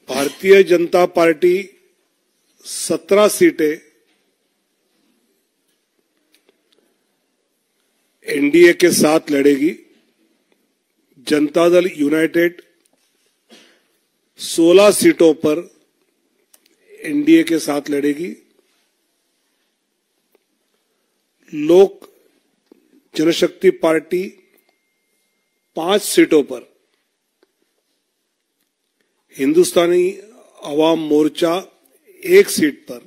Bharatiya Janata party 17 सीटें NDA के साथ लड़ेगी। जनता दल यूनाइटेड 16 सीटों पर एनडीए के साथ लड़ेगी। लोक जनशक्ति पार्टी 5 सीटों पर, हिंदुस्तानी अवाम मोर्चा 1 सीट पर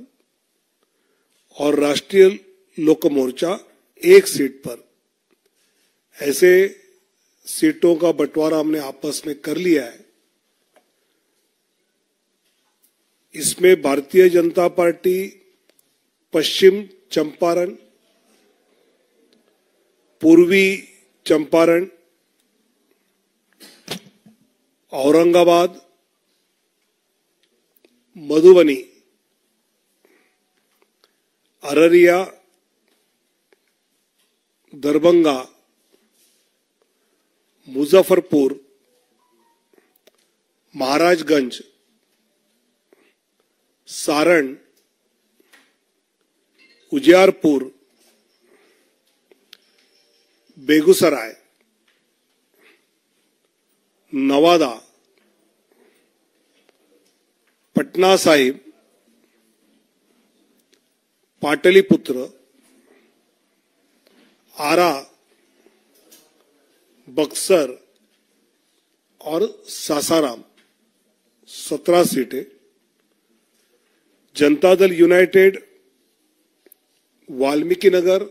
और राष्ट्रीय लोक मोर्चा 1 सीट पर, ऐसे सीटों का बंटवारा हमने आपस में कर लिया है। इसमें भारतीय जनता पार्टी पश्चिम चंपारण, पूर्वी चंपारण, औरंगाबाद, मधुबनी, अररिया, दरभंगा, मुजफ्फरपुर, महाराजगंज, सारण, उजियारपुर, बेगूसराय, नवादा, पटना साहिब, पाटलिपुत्र, आरा, बक्सर और सासाराम 17 सीटें। जनता दल यूनाइटेड वाल्मीकि नगर,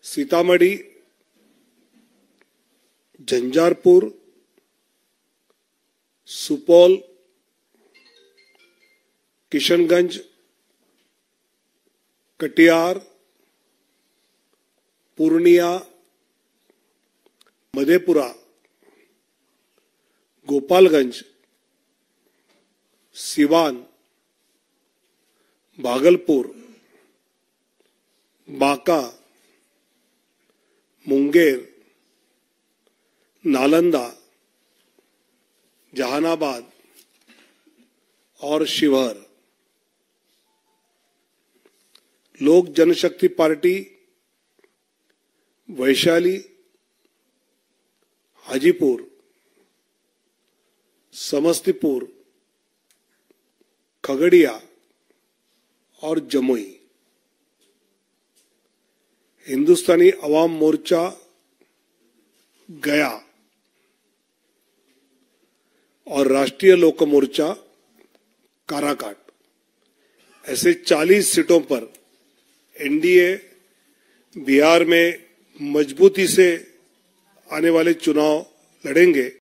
सीतामढ़ी, झंझारपुर, सुपौल, किशनगंज, कटिहार, पूर्णिया, मधेपुरा, गोपालगंज, सिवान, भागलपुर, बांका, मुंगेर, नालंदा, जहानाबाद और शिवहर। लोक जनशक्ति पार्टी वैशाली, हाजीपुर, समस्तीपुर, खगड़िया और जमुई। हिंदुस्तानी अवाम मोर्चा गया और राष्ट्रीय लोक मोर्चा काराकाट, ऐसे 40 सीटों पर एनडीए बिहार में मजबूती से आने वाले चुनाव लड़ेंगे।